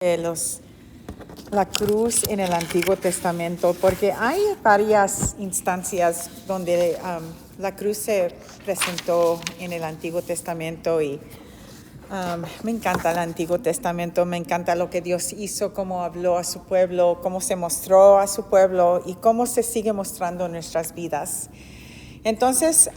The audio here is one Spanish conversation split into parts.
La cruz en el Antiguo Testamento, porque hay varias instancias donde la cruz se presentó en el Antiguo Testamento y me encanta el Antiguo Testamento, me encanta lo que Dios hizo, cómo habló a su pueblo, cómo se mostró a su pueblo y cómo se sigue mostrando en nuestras vidas. Entonces,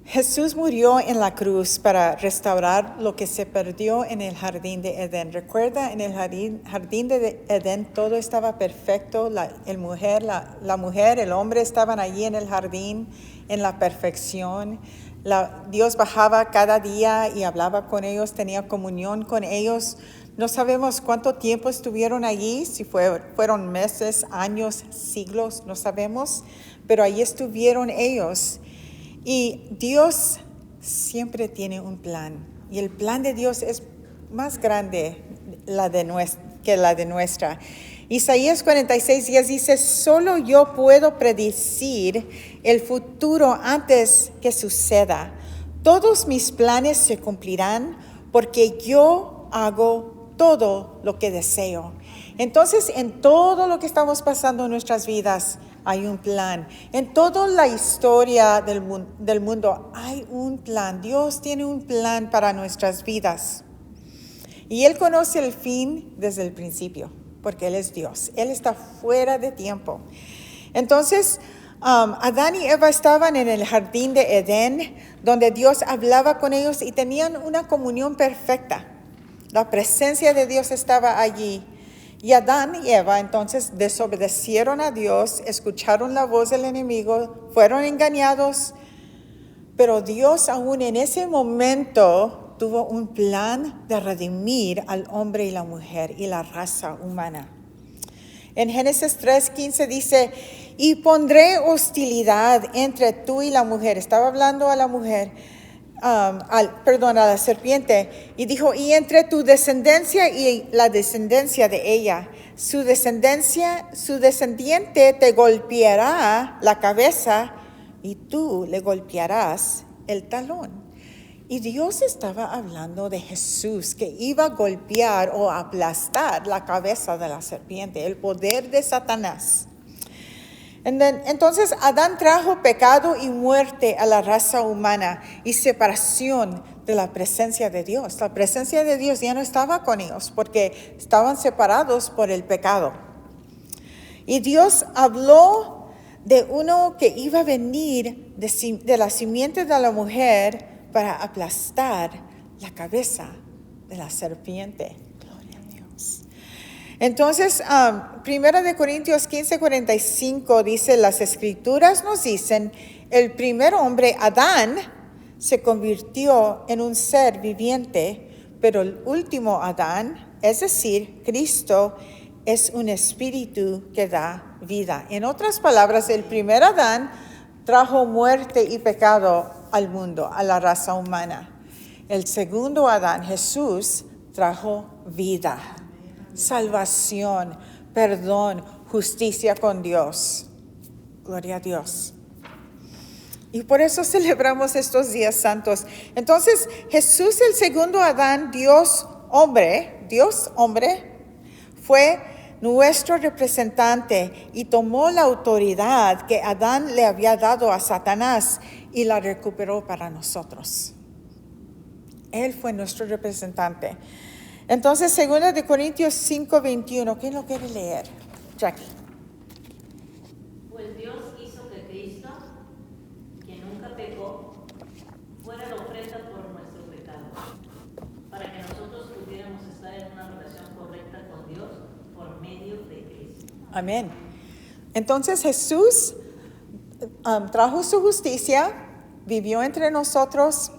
Jesús murió en la cruz para restaurar lo que se perdió en el jardín de Edén. Recuerda, en el jardín de Edén todo estaba perfecto. La mujer, el hombre estaban allí en el jardín en la perfección. Dios bajaba cada día y hablaba con ellos, tenía comunión con ellos. No sabemos cuánto tiempo estuvieron allí, si fueron meses, años, siglos, no sabemos, pero allí estuvieron ellos. Y Dios siempre tiene un plan, y el plan de Dios es más grande que la de nuestra. Isaías 46:10 dice: solo yo puedo predecir el futuro antes que suceda. Todos mis planes se cumplirán porque yo hago todo lo que deseo. Entonces, en todo lo que estamos pasando en nuestras vidas, hay un plan. En toda la historia del mundo hay un plan. Dios tiene un plan para nuestras vidas. Y Él conoce el fin desde el principio, porque Él es Dios. Él está fuera de tiempo. Entonces, Adán y Eva estaban en el jardín de Edén, donde Dios hablaba con ellos y tenían una comunión perfecta. La presencia de Dios estaba allí. Y Adán y Eva entonces desobedecieron a Dios, escucharon la voz del enemigo, fueron engañados, pero Dios aún en ese momento tuvo un plan de redimir al hombre y la mujer y la raza humana. En Génesis 3:15 dice: y pondré hostilidad entre tú y la mujer. Estaba hablando a la mujer, a la serpiente, y dijo: y entre tu descendencia y la descendencia de ella, su descendiente te golpeará la cabeza y tú le golpearás el talón. Y Dios estaba hablando de Jesús, que iba a golpear o aplastar la cabeza de la serpiente, el poder de Satanás. Entonces Adán trajo pecado y muerte a la raza humana y separación de la presencia de Dios. La presencia de Dios ya no estaba con ellos porque estaban separados por el pecado. Y Dios habló de uno que iba a venir de la simiente de la mujer para aplastar la cabeza de la serpiente. Gloria a Dios. Entonces, 1 Corintios 15:45 dice: las escrituras nos dicen, el primer hombre, Adán, se convirtió en un ser viviente, pero el último Adán, es decir, Cristo, es un espíritu que da vida. En otras palabras, el primer Adán trajo muerte y pecado al mundo, a la raza humana. El segundo Adán, Jesús, trajo vida, salvación, perdón, justicia con Dios. Gloria a Dios. Y por eso celebramos estos días santos. Entonces, Jesús, el segundo Adán, Dios hombre, fue nuestro representante y tomó la autoridad que Adán le había dado a Satanás y la recuperó para nosotros. Él fue nuestro representante. Entonces, 2 Corintios 5:21, ¿quién lo quiere leer? Jackie. Pues Dios hizo que Cristo, que nunca pecó, fuera la ofrenda por nuestro pecado, para que nosotros pudiéramos estar en una relación correcta con Dios por medio de Cristo. Amén. Entonces Jesús trajo su justicia, vivió entre nosotros,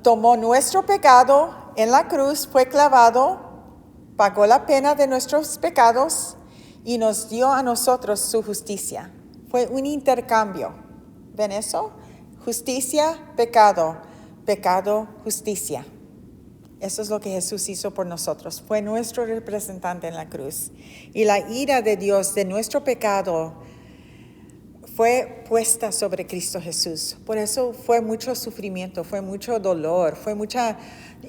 tomó nuestro pecado en la cruz, fue clavado, pagó la pena de nuestros pecados y nos dio a nosotros su justicia. Fue un intercambio. ¿Ven eso? Justicia, pecado, pecado, justicia. Eso es lo que Jesús hizo por nosotros. Fue nuestro representante en la cruz. Y la ira de Dios de nuestro pecado fue puesta sobre Cristo Jesús. Por eso fue mucho sufrimiento, fue mucho dolor,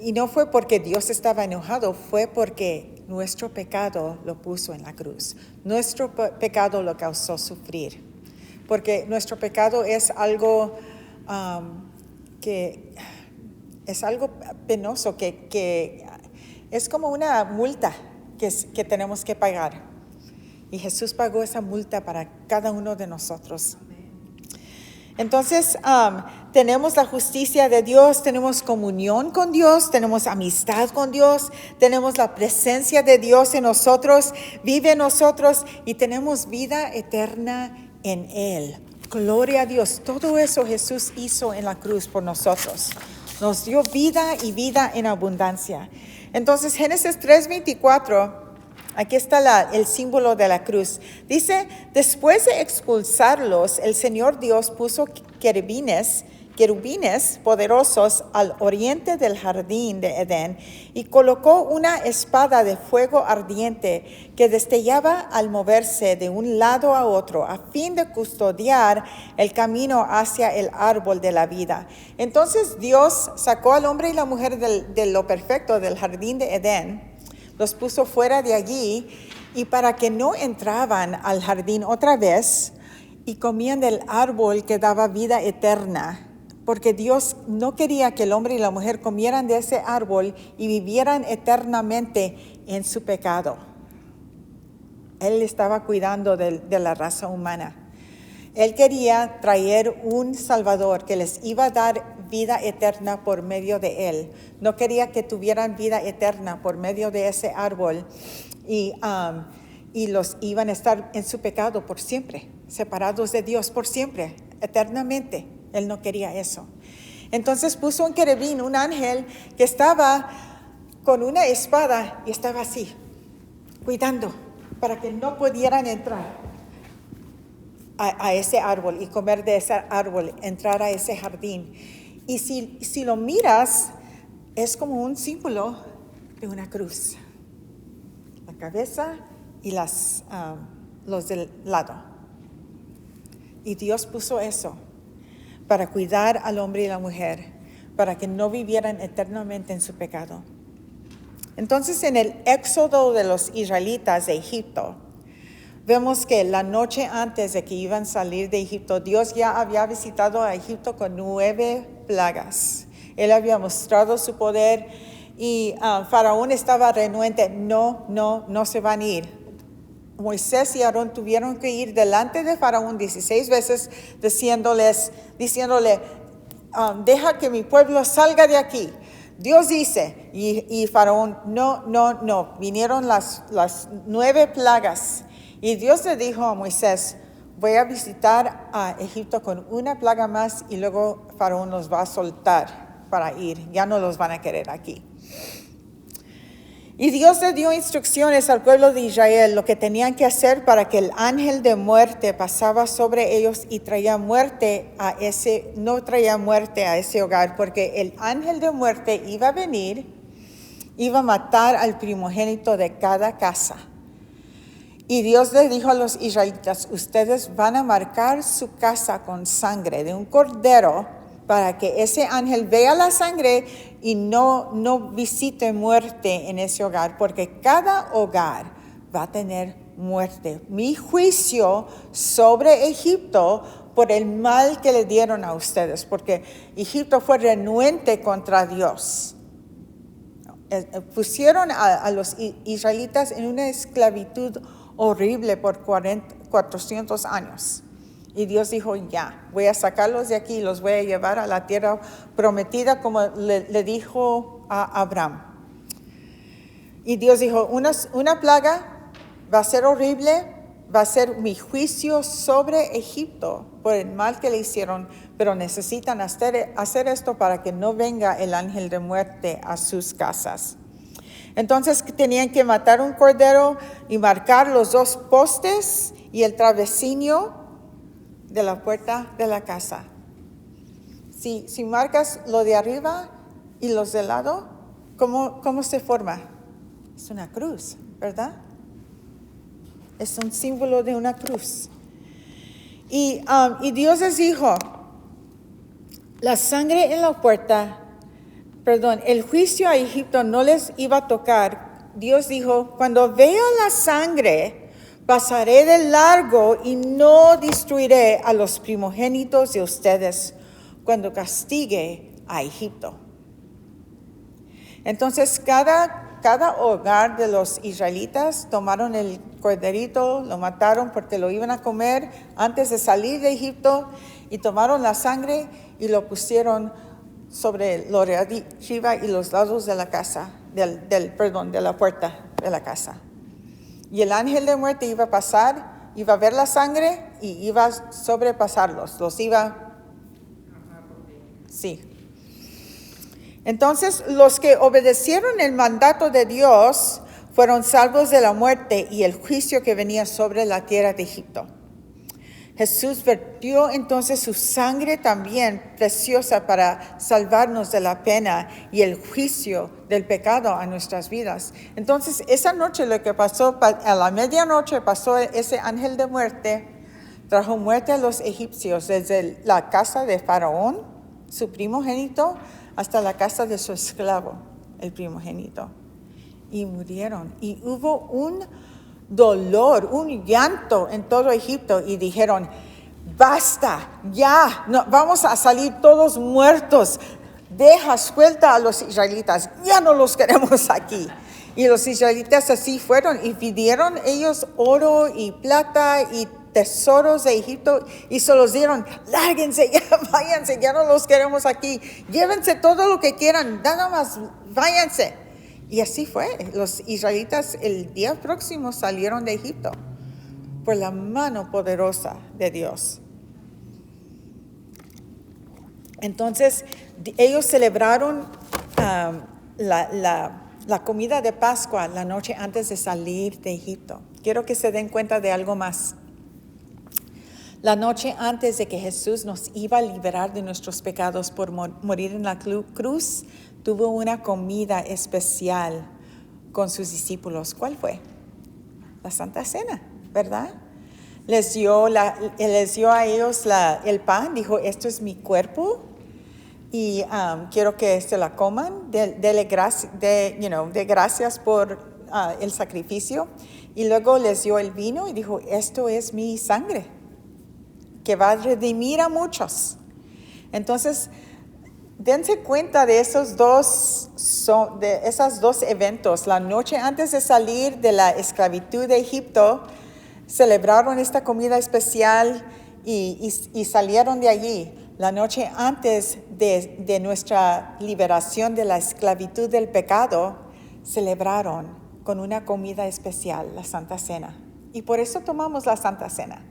y no fue porque Dios estaba enojado, fue porque nuestro pecado lo puso en la cruz. Nuestro pecado lo causó sufrir. Porque nuestro pecado es algo que es algo penoso, que es como una multa que tenemos que pagar. Y Jesús pagó esa multa para cada uno de nosotros. Entonces, tenemos la justicia de Dios, tenemos comunión con Dios, tenemos amistad con Dios, tenemos la presencia de Dios en nosotros, vive en nosotros y tenemos vida eterna en Él. Gloria a Dios. Todo eso Jesús hizo en la cruz por nosotros. Nos dio vida y vida en abundancia. Entonces, Génesis 3:24, aquí está el símbolo de la cruz. Dice, después de expulsarlos, el Señor Dios puso querubines poderosos al oriente del jardín de Edén y colocó una espada de fuego ardiente que destellaba al moverse de un lado a otro a fin de custodiar el camino hacia el árbol de la vida. Entonces Dios sacó al hombre y la mujer de lo perfecto del jardín de Edén, los puso fuera de allí y para que no entraban al jardín otra vez y comían del árbol que daba vida eterna, porque Dios no quería que el hombre y la mujer comieran de ese árbol y vivieran eternamente en su pecado. Él estaba cuidando de la raza humana. Él quería traer un Salvador que les iba a dar vida eterna por medio de Él. No quería que tuvieran vida eterna por medio de ese árbol y los iban a estar en su pecado por siempre, separados de Dios por siempre, eternamente. Él no quería eso. Entonces puso un querubín, un ángel que estaba con una espada y estaba así, cuidando para que no pudieran entrar a ese árbol y comer de ese árbol, entrar a ese jardín. Y si lo miras, es como un símbolo de una cruz. La cabeza y los del lado. Y Dios puso eso para cuidar al hombre y la mujer, para que no vivieran eternamente en su pecado. Entonces, en el éxodo de los israelitas de Egipto, vemos que la noche antes de que iban a salir de Egipto, Dios ya había visitado a Egipto con 9 plagas. Él había mostrado su poder y Faraón estaba renuente. No se van a ir. Moisés y Aarón tuvieron que ir delante de Faraón 16 veces diciéndole, deja que mi pueblo salga de aquí. Dios dice, y Faraón, no. Vinieron las 9 plagas. Y Dios le dijo a Moisés, voy a visitar a Egipto con una plaga más y luego Faraón los va a soltar para ir. Ya no los van a querer aquí. Y Dios le dio instrucciones al pueblo de Israel lo que tenían que hacer para que el ángel de muerte pasaba sobre ellos y no traía muerte a ese hogar, porque el ángel de muerte iba a venir, iba a matar al primogénito de cada casa. Y Dios le dijo a los israelitas, ustedes van a marcar su casa con sangre de un cordero para que ese ángel vea la sangre y no visite muerte en ese hogar, porque cada hogar va a tener muerte. Mi juicio sobre Egipto por el mal que le dieron a ustedes, porque Egipto fue renuente contra Dios. Pusieron a los israelitas en una esclavitud horrible por 400 años. Y Dios dijo, ya, voy a sacarlos de aquí y los voy a llevar a la tierra prometida como le dijo a Abraham. Y Dios dijo, una plaga va a ser horrible, va a ser mi juicio sobre Egipto por el mal que le hicieron, pero necesitan hacer esto para que no venga el ángel de muerte a sus casas. Entonces tenían que matar un cordero y marcar los 2 postes y el travesaño de la puerta de la casa. Si marcas lo de arriba y los de lado, ¿cómo se forma? Es una cruz, ¿verdad? Es un símbolo de una cruz. Y Dios les dijo, la sangre en la puerta, el juicio a Egipto no les iba a tocar. Dios dijo, cuando vea la sangre, pasaré de largo y no destruiré a los primogénitos de ustedes cuando castigue a Egipto. Entonces cada hogar de los israelitas tomaron el corderito, lo mataron porque lo iban a comer antes de salir de Egipto, y tomaron la sangre y lo pusieron sobre lo de arriba y los lados de la casa, de la puerta de la casa. Y el ángel de muerte iba a pasar, iba a ver la sangre y iba a sobrepasarlos, sí. Entonces, los que obedecieron el mandato de Dios fueron salvos de la muerte y el juicio que venía sobre la tierra de Egipto. Jesús vertió entonces su sangre también preciosa para salvarnos de la pena y el juicio del pecado a nuestras vidas. Entonces, esa noche lo que pasó, a la medianoche pasó ese ángel de muerte, trajo muerte a los egipcios desde la casa de Faraón, su primogénito, hasta la casa de su esclavo, el primogénito. Y murieron. Y hubo un dolor, un llanto en todo Egipto. Y dijeron, basta, ya, no, vamos a salir todos muertos. Deja suelta a los israelitas, ya no los queremos aquí. Y los israelitas así fueron y pidieron ellos oro y plata y tesoros de Egipto y se los dieron. Lárguense, ya váyanse, ya no los queremos aquí. Llévense todo lo que quieran, nada más, váyanse. Y así fue. Los israelitas el día próximo salieron de Egipto por la mano poderosa de Dios. Entonces, ellos celebraron la comida de Pascua la noche antes de salir de Egipto. Quiero que se den cuenta de algo más. La noche antes de que Jesús nos iba a liberar de nuestros pecados por morir en la cruz, tuvo una comida especial con sus discípulos. ¿Cuál fue? La Santa Cena, ¿verdad? Les dio a ellos el pan, dijo, esto es mi cuerpo y quiero que se la coman, de gracias por el sacrificio. Y luego les dio el vino y dijo, esto es mi sangre, que va a redimir a muchos. Entonces, dense cuenta de esos dos eventos. La noche antes de salir de la esclavitud de Egipto, celebraron esta comida especial y salieron de allí. La noche antes de nuestra liberación de la esclavitud del pecado, celebraron con una comida especial, la Santa Cena. Y por eso tomamos la Santa Cena.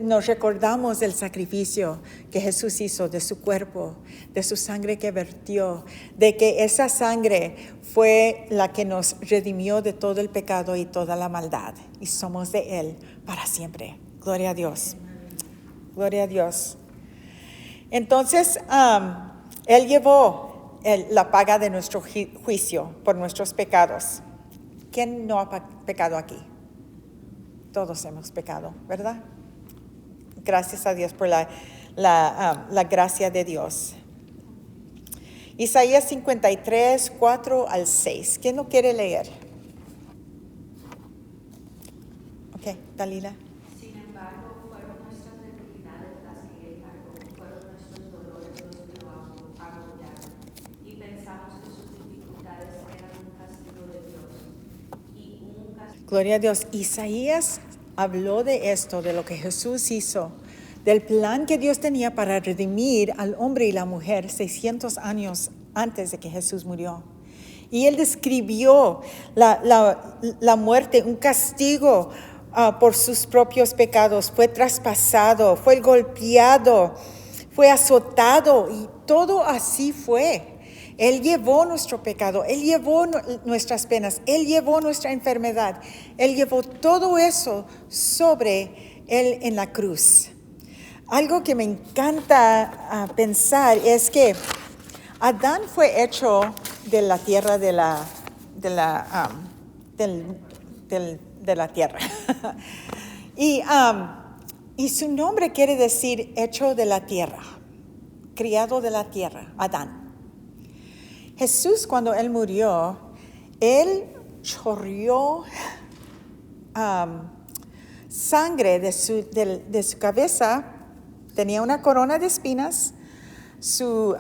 Nos recordamos del sacrificio que Jesús hizo, de su cuerpo, de su sangre que vertió, de que esa sangre fue la que nos redimió de todo el pecado y toda la maldad. Y somos de Él para siempre. Gloria a Dios. Gloria a Dios. Entonces, Él llevó la paga de nuestro juicio por nuestros pecados. ¿Quién no ha pecado aquí? Todos hemos pecado, ¿verdad? Gracias a Dios por la gracia de Dios. Isaías 53, 4 al 6. ¿Quién lo quiere leer? Ok, Dalila. Sin embargo, fueron nuestras debilidades las que Él cargó, fueron nuestros dolores los que lo agobiaron. Y pensamos que sus dificultades eran un castigo de Dios. Gloria a Dios. Isaías habló de esto, de lo que Jesús hizo, del plan que Dios tenía para redimir al hombre y la mujer 600 años antes de que Jesús murió. Y Él describió la muerte, un castigo por sus propios pecados. Fue traspasado, fue golpeado, fue azotado y todo así fue. Él llevó nuestro pecado, Él llevó nuestras penas, Él llevó nuestra enfermedad, Él llevó todo eso sobre Él en la cruz. Algo que me encanta pensar es que Adán fue hecho de la tierra de la tierra. Y Y su nombre quiere decir hecho de la tierra, criado de la tierra, Adán. Jesús, cuando Él murió, Él chorreó sangre de su cabeza. Tenía una corona de espinas. Su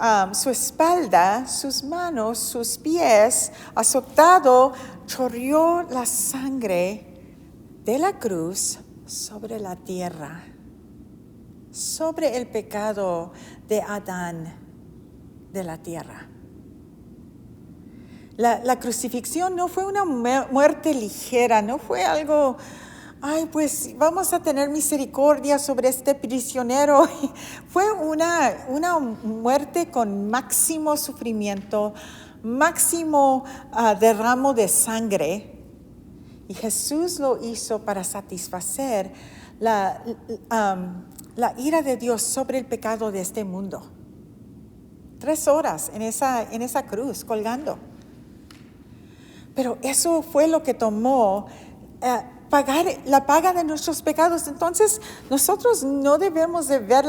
espalda, sus manos, sus pies, azotado, chorreó la sangre de la cruz sobre la tierra, sobre el pecado de Adán de la tierra. La crucifixión no fue una muerte ligera, no fue algo, ay, pues vamos a tener misericordia sobre este prisionero. Fue una muerte con máximo sufrimiento, máximo derramo de sangre. Y Jesús lo hizo para satisfacer la ira de Dios sobre el pecado de este mundo. 3 horas en esa cruz colgando. Pero eso fue lo que tomó pagar la paga de nuestros pecados. Entonces nosotros no debemos de ver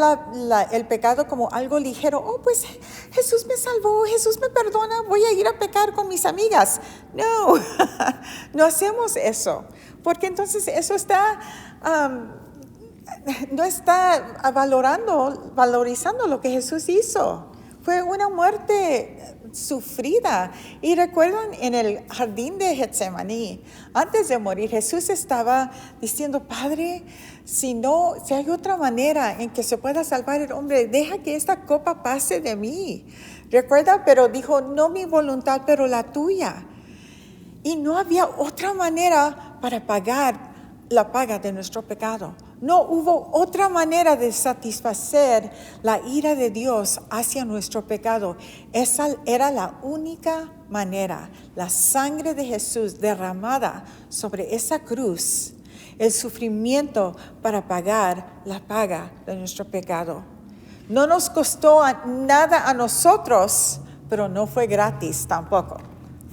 el pecado como algo ligero. Oh, pues Jesús me salvó, Jesús me perdona, voy a ir a pecar con mis amigas. No, no hacemos eso, porque entonces eso no está valorizando lo que Jesús hizo. Fue una muerte sufrida. Y recuerdan en el jardín de Getsemaní, antes de morir, Jesús estaba diciendo, Padre, si hay otra manera en que se pueda salvar el hombre, deja que esta copa pase de mí. Recuerda, pero dijo, no mi voluntad, pero la tuya. Y no había otra manera para pagar la paga de nuestro pecado. No hubo otra manera de satisfacer la ira de Dios hacia nuestro pecado. Esa era la única manera. La sangre de Jesús derramada sobre esa cruz, el sufrimiento para pagar la paga de nuestro pecado. No nos costó nada a nosotros, pero no fue gratis tampoco.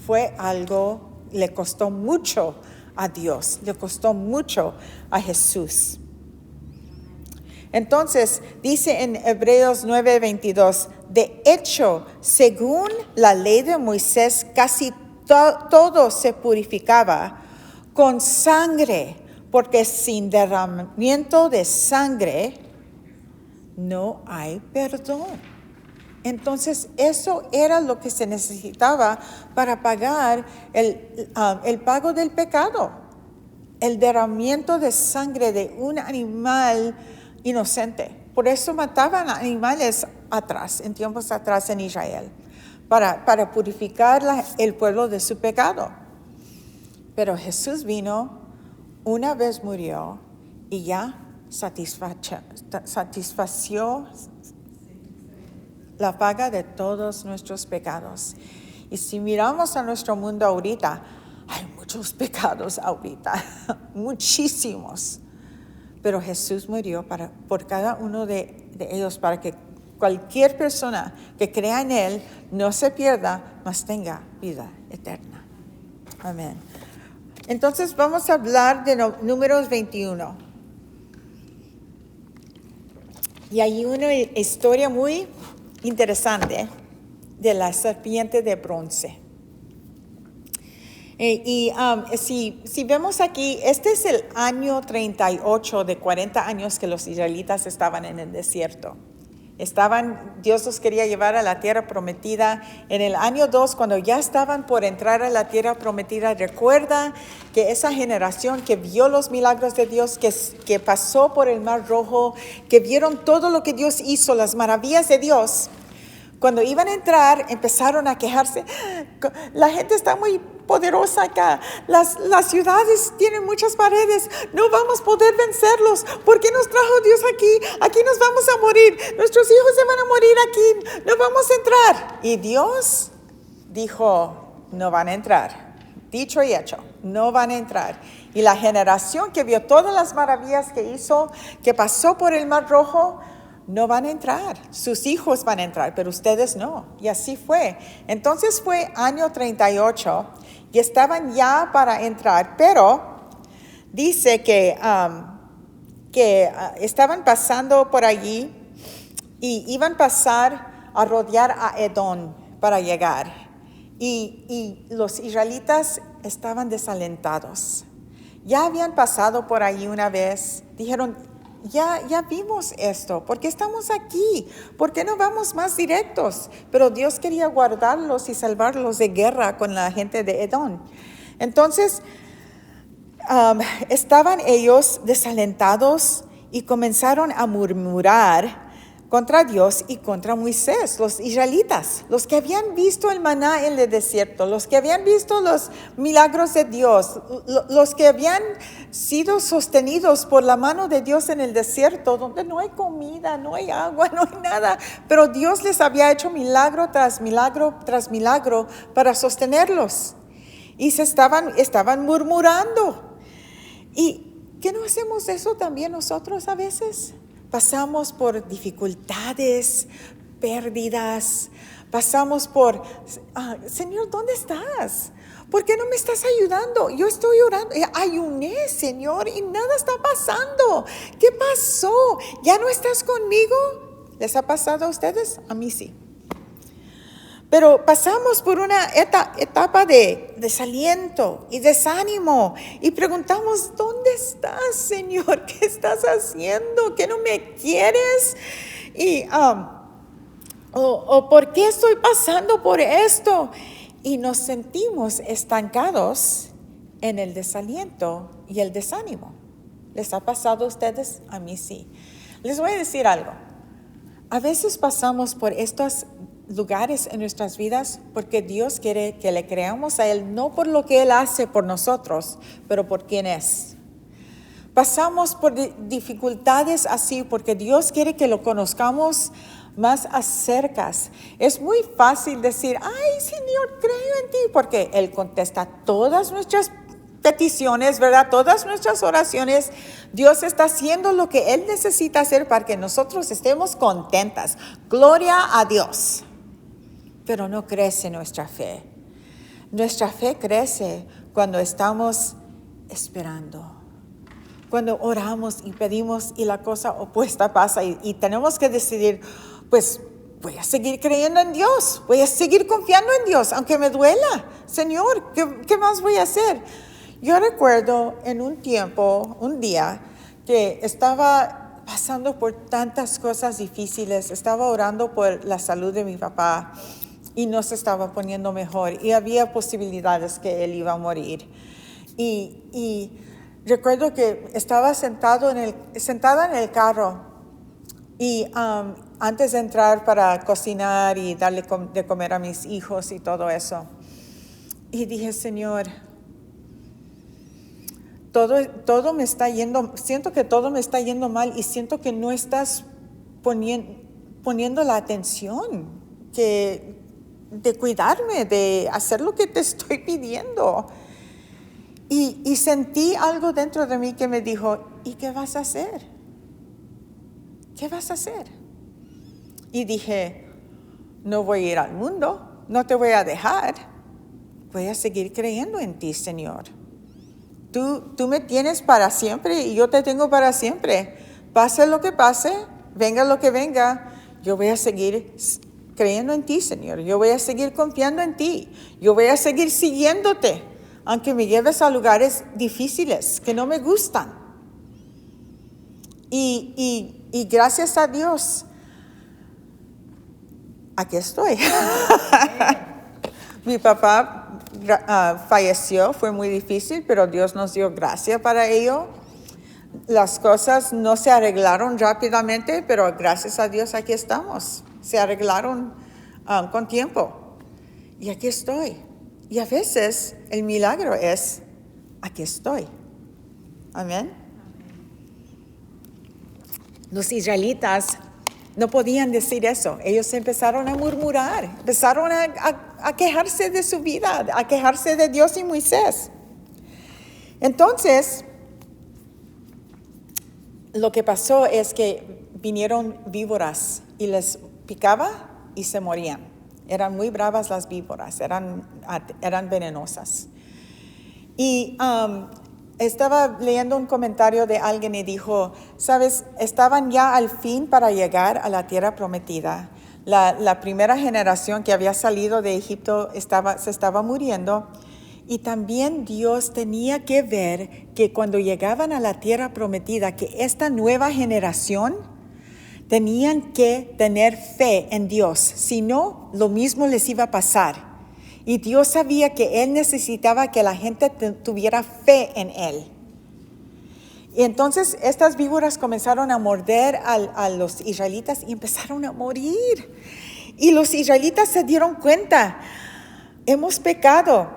Fue algo, le costó mucho a Dios, le costó mucho a Jesús. Entonces, dice en Hebreos 9:22, de hecho, según la ley de Moisés, casi todo se purificaba con sangre, porque sin derramamiento de sangre no hay perdón. Entonces, eso era lo que se necesitaba para pagar el pago del pecado, el derramamiento de sangre de un animal inocente. Por eso mataban animales en tiempos atrás en Israel, para purificar el pueblo de su pecado. Pero Jesús vino, una vez murió y ya satisfació la paga de todos nuestros pecados. Y si miramos a nuestro mundo ahorita, hay muchos pecados ahorita, muchísimos. Pero Jesús murió por cada uno de ellos, para que cualquier persona que crea en Él no se pierda, mas tenga vida eterna. Amén. Entonces vamos a hablar de Números 21. Y hay una historia muy interesante de la serpiente de bronce. Si vemos aquí, este es el año 38 de 40 años que los israelitas estaban en el desierto. Dios los quería llevar a la tierra prometida. En el año 2, cuando ya estaban por entrar a la tierra prometida, recuerda que esa generación que vio los milagros de Dios, que pasó por el Mar Rojo, que vieron todo lo que Dios hizo, las maravillas de Dios, cuando iban a entrar, empezaron a quejarse. La gente está muy poderosa acá. Las ciudades tienen muchas paredes. No vamos a poder vencerlos. ¿Por qué nos trajo Dios aquí? Aquí nos vamos a morir. Nuestros hijos se van a morir aquí. No vamos a entrar. Y Dios dijo, no van a entrar. Dicho y hecho, no van a entrar. Y la generación que vio todas las maravillas que hizo, que pasó por el Mar Rojo, no van a entrar. Sus hijos van a entrar, pero ustedes no. Y así fue. Entonces fue año 38 y estaban ya para entrar, pero dice que que estaban pasando por allí y iban a pasar a rodear a Edom para llegar. Y los israelitas estaban desalentados. Ya habían pasado por ahí una vez. Dijeron, ya vimos esto. ¿Por qué estamos aquí? ¿Por qué no vamos más directos? Pero Dios quería guardarlos y salvarlos de guerra con la gente de Edom. Entonces, estaban ellos desalentados y comenzaron a murmurar contra Dios y contra Moisés, los israelitas, los que habían visto el maná en el desierto, los que habían visto los milagros de Dios, los que habían sido sostenidos por la mano de Dios en el desierto, donde no hay comida, no hay agua, no hay nada, pero Dios les había hecho milagro tras milagro tras milagro para sostenerlos. Y estaban murmurando. ¿Y qué no hacemos eso también nosotros a veces? Pasamos por dificultades, pérdidas, pasamos por, Señor, ¿dónde estás? ¿Por qué no me estás ayudando? Yo estoy orando, ayuné, Señor, y nada está pasando. ¿Qué pasó? ¿Ya no estás conmigo? ¿Les ha pasado a ustedes? A mí sí. Pero pasamos por una etapa de desaliento y desánimo y preguntamos, ¿dónde estás, Señor? ¿Qué estás haciendo? ¿Qué no me quieres? Y, ¿por qué estoy pasando por esto? Y nos sentimos estancados en el desaliento y el desánimo. ¿Les ha pasado a ustedes? A mí sí. Les voy a decir algo. A veces pasamos por estos lugares en nuestras vidas porque Dios quiere que le creamos a Él, no por lo que Él hace por nosotros, pero por quién es. Pasamos por dificultades así porque Dios quiere que lo conozcamos más acerca. Es muy fácil decir, ay, Señor, creo en ti, porque Él contesta todas nuestras peticiones, ¿verdad? Todas nuestras oraciones. Dios está haciendo lo que Él necesita hacer para que nosotros estemos contentas. Gloria a Dios. Pero no crece nuestra fe. Nuestra fe crece cuando estamos esperando. Cuando oramos y pedimos y la cosa opuesta pasa y tenemos que decidir, pues voy a seguir creyendo en Dios, voy a seguir confiando en Dios, aunque me duela. Señor, ¿qué más voy a hacer? Yo recuerdo en un día, que estaba pasando por tantas cosas difíciles, estaba orando por la salud de mi papá y no se estaba poniendo mejor y había posibilidades que él iba a morir. Y recuerdo que estaba sentada en el carro y antes de entrar para cocinar y darle de comer a mis hijos y todo eso, y dije, Señor, todo me está yendo, siento que todo me está yendo mal y siento que no estás poniendo la atención de cuidarme, de hacer lo que te estoy pidiendo. Y sentí algo dentro de mí que me dijo, ¿y qué vas a hacer? ¿Qué vas a hacer? Y dije, no voy a ir al mundo, no te voy a dejar, voy a seguir creyendo en ti, Señor. Tú me tienes para siempre y yo te tengo para siempre. Pase lo que pase, venga lo que venga, yo voy a seguir creyendo en ti, Señor. Yo voy a seguir confiando en ti. Yo voy a seguir siguiéndote, aunque me lleves a lugares difíciles que no me gustan. Y gracias a Dios, aquí estoy. Mi papá falleció, fue muy difícil, pero Dios nos dio gracia para ello. Las cosas no se arreglaron rápidamente, pero gracias a Dios aquí estamos. Se arreglaron con tiempo. Y aquí estoy. Y a veces el milagro es, aquí estoy. Amén. Los israelitas no podían decir eso. Ellos empezaron a murmurar, empezaron a quejarse de su vida, a quejarse de Dios y Moisés. Entonces, lo que pasó es que vinieron víboras y les picaba y se morían. Eran muy bravas las víboras, eran venenosas. Y Estaba leyendo un comentario de alguien y dijo, sabes, estaban ya al fin para llegar a la tierra prometida. La primera generación que había salido de Egipto se estaba muriendo, y también Dios tenía que ver que cuando llegaban a la tierra prometida, que esta nueva generación tenían que tener fe en Dios, si no, lo mismo les iba a pasar. Y Dios sabía que Él necesitaba que la gente tuviera fe en Él. Y entonces estas víboras comenzaron a morder a los israelitas y empezaron a morir. Y los israelitas se dieron cuenta, hemos pecado.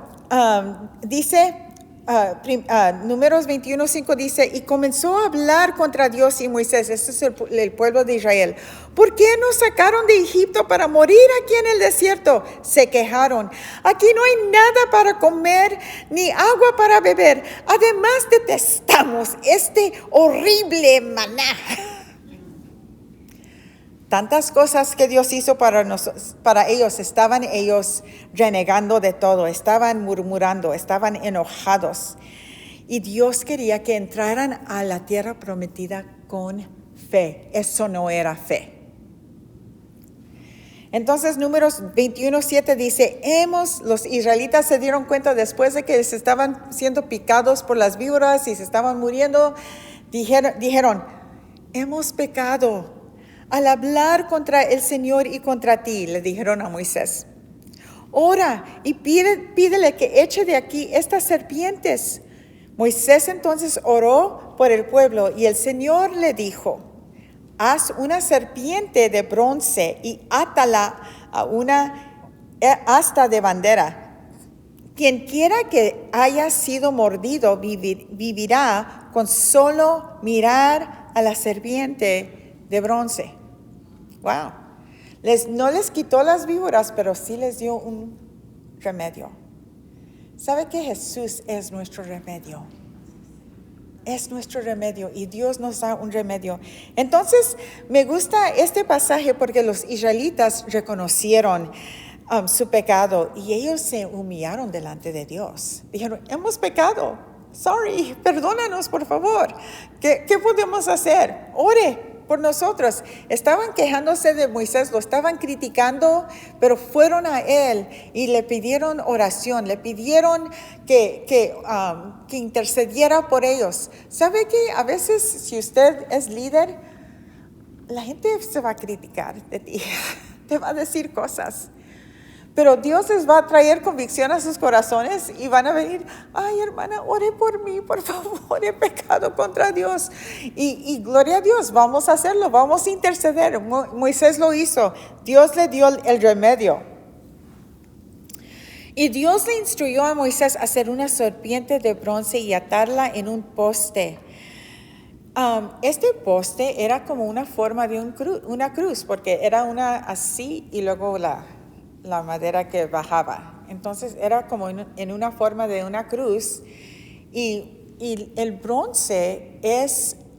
Dice, Números 21:5 dice, y comenzó a hablar contra Dios y Moisés, este es el pueblo de Israel. ¿Por qué nos sacaron de Egipto para morir aquí en el desierto? Se quejaron. Aquí no hay nada para comer ni agua para beber. Además detestamos este horrible maná. Tantas cosas que Dios hizo para ellos, estaban ellos renegando de todo, estaban murmurando, estaban enojados. Y Dios quería que entraran a la tierra prometida con fe. Eso no era fe. Entonces, Números 21:7 dice, los israelitas se dieron cuenta después de que se estaban siendo picados por las víboras y se estaban muriendo, dijeron, hemos pecado al hablar contra el Señor y contra ti, le dijeron a Moisés. Ora y pídele que eche de aquí estas serpientes. Moisés entonces oró por el pueblo y el Señor le dijo, haz una serpiente de bronce y átala a una asta de bandera. Quien quiera que haya sido mordido vivirá con solo mirar a la serpiente de bronce. Wow. No les quitó las víboras, pero sí les dio un remedio. ¿Sabe que Jesús es nuestro remedio? Es nuestro remedio y Dios nos da un remedio. Entonces, me gusta este pasaje porque los israelitas reconocieron su pecado y ellos se humillaron delante de Dios. Dijeron, hemos pecado. Sorry, perdónanos por favor. ¿Qué podemos hacer? Ore por nosotros. Estaban quejándose de Moisés, lo estaban criticando, pero fueron a él y le pidieron oración, le pidieron que intercediera por ellos. ¿Sabe que a veces si usted es líder, la gente se va a criticar de ti, te va a decir cosas? Pero Dios les va a traer convicción a sus corazones y van a venir, ay hermana, ore por mí, por favor, he pecado contra Dios. Y gloria a Dios, vamos a hacerlo, vamos a interceder. Moisés lo hizo, Dios le dio el remedio. Y Dios le instruyó a Moisés a hacer una serpiente de bronce y atarla en un poste. Este poste era como una forma de una cruz, porque era una así y luego la madera que bajaba. Entonces era como en una forma de una cruz y el bronce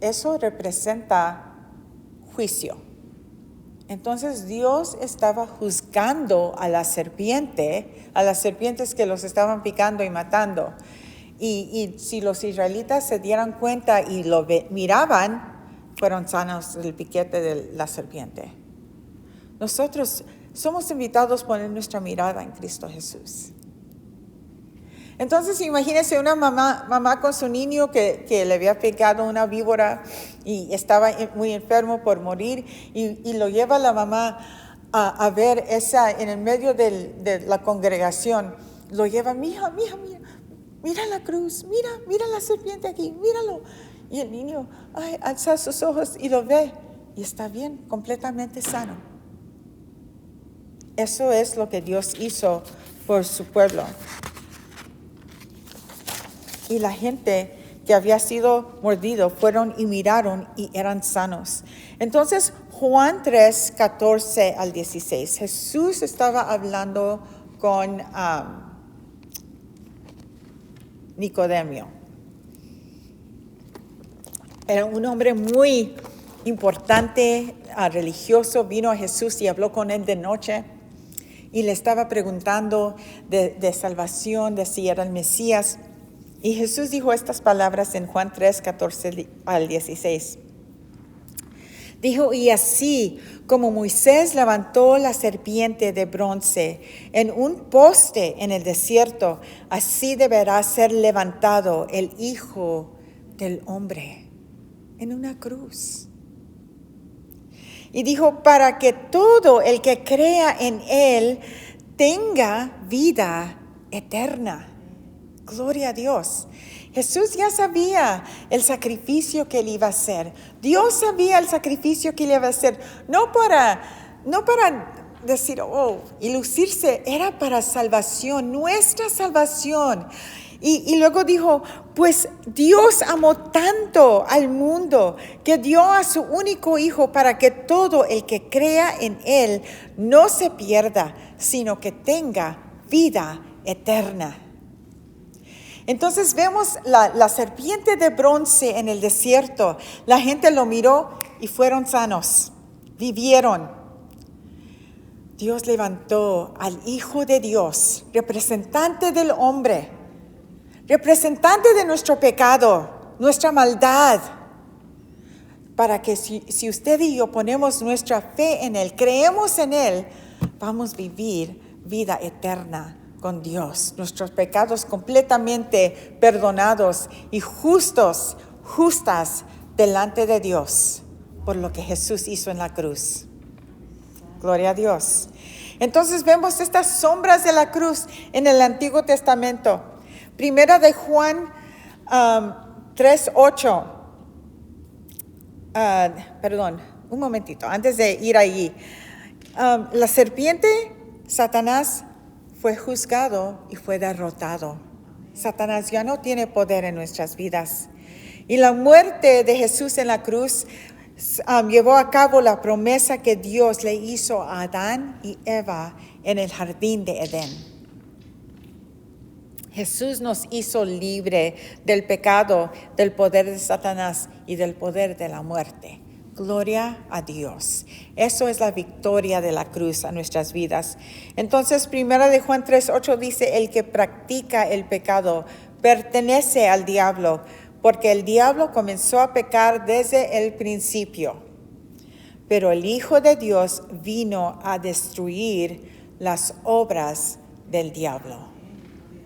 eso representa juicio. Entonces Dios estaba juzgando a las serpientes que los estaban picando y matando. Y si los israelitas se dieran cuenta y lo miraban, fueron sanos del piquete de la serpiente. Nosotros somos invitados a poner nuestra mirada en Cristo Jesús. Entonces imagínense una mamá con su niño que le había picado una víbora y estaba muy enfermo por morir y lo lleva la mamá a ver en el medio de la congregación. Lo lleva, mija, mira la cruz, mira la serpiente aquí, míralo. Y el niño alza sus ojos y lo ve y está bien, completamente sano. Eso es lo que Dios hizo por su pueblo. Y la gente que había sido mordido fueron y miraron y eran sanos. Entonces, Juan 3, 14 al 16. Jesús estaba hablando con Nicodemo. Era un hombre muy importante, religioso. Vino a Jesús y habló con él de noche. Y le estaba preguntando de salvación, de si era el Mesías. Y Jesús dijo estas palabras en Juan 3, 14 al 16. Dijo, y así como Moisés levantó la serpiente de bronce en un poste en el desierto, así deberá ser levantado el Hijo del Hombre en una cruz. Y dijo, para que todo el que crea en Él tenga vida eterna. Gloria a Dios. Jesús ya sabía el sacrificio que Él iba a hacer. Dios sabía el sacrificio que Él iba a hacer. No para decir, y lucirse, era para salvación, nuestra salvación. Y luego dijo, pues Dios amó tanto al mundo que dio a su único Hijo para que todo el que crea en Él no se pierda, sino que tenga vida eterna. Entonces vemos la serpiente de bronce en el desierto. La gente lo miró y fueron sanos, vivieron. Dios levantó al Hijo de Dios, representante del hombre, representante de nuestro pecado, nuestra maldad, para que si usted y yo ponemos nuestra fe en Él, creemos en Él, vamos a vivir vida eterna con Dios, nuestros pecados completamente perdonados y justas delante de Dios por lo que Jesús hizo en la cruz. Gloria a Dios. Entonces vemos estas sombras de la cruz en el Antiguo Testamento. Primera de Juan 3:8. Perdón, un momentito, antes de ir allí. La serpiente, Satanás, fue juzgado y fue derrotado. Satanás ya no tiene poder en nuestras vidas. Y la muerte de Jesús en la cruz llevó a cabo la promesa que Dios le hizo a Adán y Eva en el jardín de Edén. Jesús nos hizo libre del pecado, del poder de Satanás y del poder de la muerte. Gloria a Dios. Eso es la victoria de la cruz a nuestras vidas. Entonces, primera de Juan 3:8 dice, el que practica el pecado pertenece al diablo, porque el diablo comenzó a pecar desde el principio. Pero el Hijo de Dios vino a destruir las obras del diablo.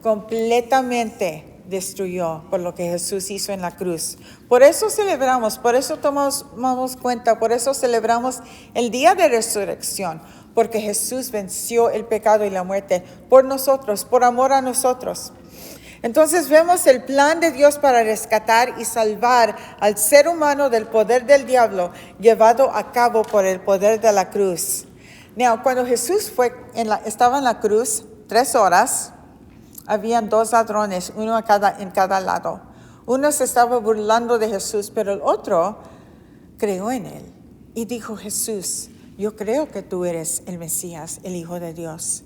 Completamente destruyó por lo que Jesús hizo en la cruz. Por eso celebramos, por eso tomamos cuenta, por eso celebramos el día de resurrección, porque Jesús venció el pecado y la muerte por nosotros, por amor a nosotros. Entonces vemos el plan de Dios para rescatar y salvar al ser humano del poder del diablo, llevado a cabo por el poder de la cruz. Now, cuando Jesús estaba en la cruz 3 horas, habían 2 ladrones, uno en cada lado. Uno se estaba burlando de Jesús, pero el otro creyó en Él. Y dijo, Jesús, yo creo que tú eres el Mesías, el Hijo de Dios.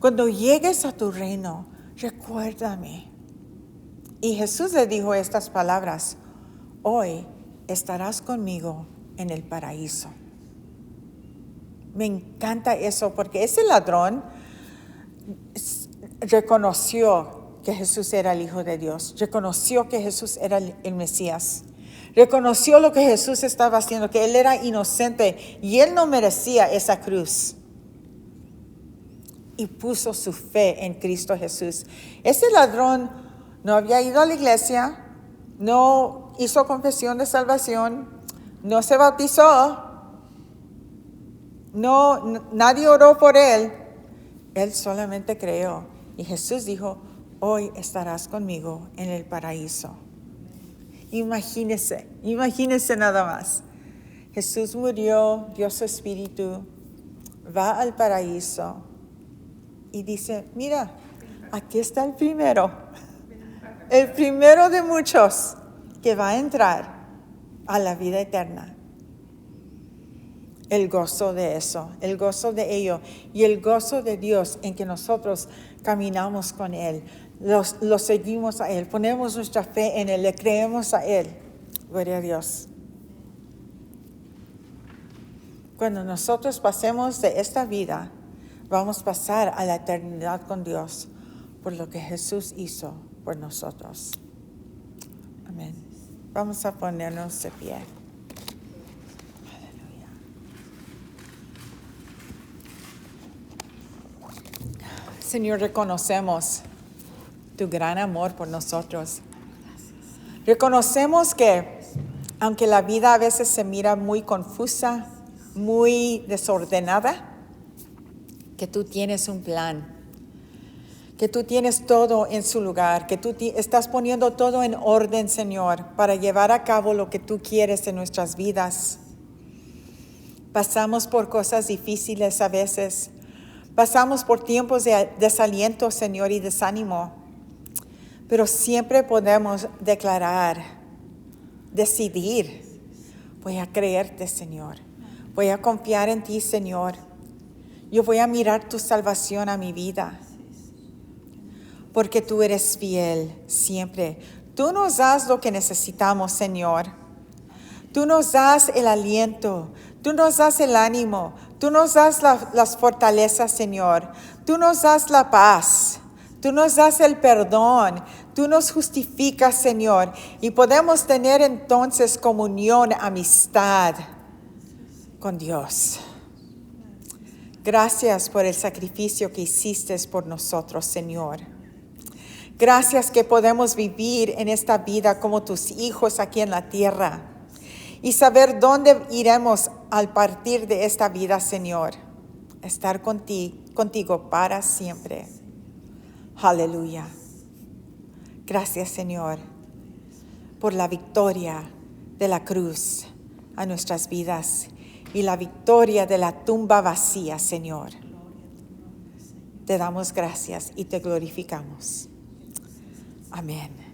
Cuando llegues a tu reino, recuérdame. Y Jesús le dijo estas palabras, hoy estarás conmigo en el paraíso. Me encanta eso, porque ese ladrón reconoció que Jesús era el Hijo de Dios, reconoció que Jesús era el Mesías, reconoció lo que Jesús estaba haciendo, que Él era inocente y Él no merecía esa cruz. Y puso su fe en Cristo Jesús. Ese ladrón no había ido a la iglesia, no hizo confesión de salvación, no se bautizó, nadie oró por él. Él solamente creyó. Y Jesús dijo, hoy estarás conmigo en el paraíso. Imagínese nada más. Jesús murió, dio su espíritu, va al paraíso y dice, mira, aquí está el primero de muchos que va a entrar a la vida eterna. El gozo de eso, el gozo de ello y el gozo de Dios en que nosotros caminamos con Él, lo seguimos a Él, ponemos nuestra fe en Él, le creemos a Él. Gloria a Dios. Cuando nosotros pasemos de esta vida, vamos a pasar a la eternidad con Dios por lo que Jesús hizo por nosotros. Amén. Vamos a ponernos de pie. Señor, reconocemos tu gran amor por nosotros. Reconocemos que aunque la vida a veces se mira muy confusa, muy desordenada, que tú tienes un plan, que tú tienes todo en su lugar, que tú estás poniendo todo en orden, Señor, para llevar a cabo lo que tú quieres en nuestras vidas. Pasamos por cosas difíciles a veces. Pasamos por tiempos de desaliento, Señor, y desánimo. Pero siempre podemos declarar, decidir, voy a creerte, Señor. Voy a confiar en ti, Señor. Yo voy a mirar tu salvación a mi vida. Porque tú eres fiel siempre. Tú nos das lo que necesitamos, Señor. Tú nos das el aliento. Tú nos das el ánimo. Tú nos das las fortalezas, Señor. Tú nos das la paz. Tú nos das el perdón. Tú nos justificas, Señor. Y podemos tener entonces comunión, amistad con Dios. Gracias por el sacrificio que hiciste por nosotros, Señor. Gracias que podemos vivir en esta vida como tus hijos aquí en la tierra y saber dónde iremos al partir de esta vida, Señor. Estar contigo para siempre. Aleluya. Gracias, Señor, por la victoria de la cruz a nuestras vidas y la victoria de la tumba vacía, Señor. Te damos gracias y te glorificamos. Amén.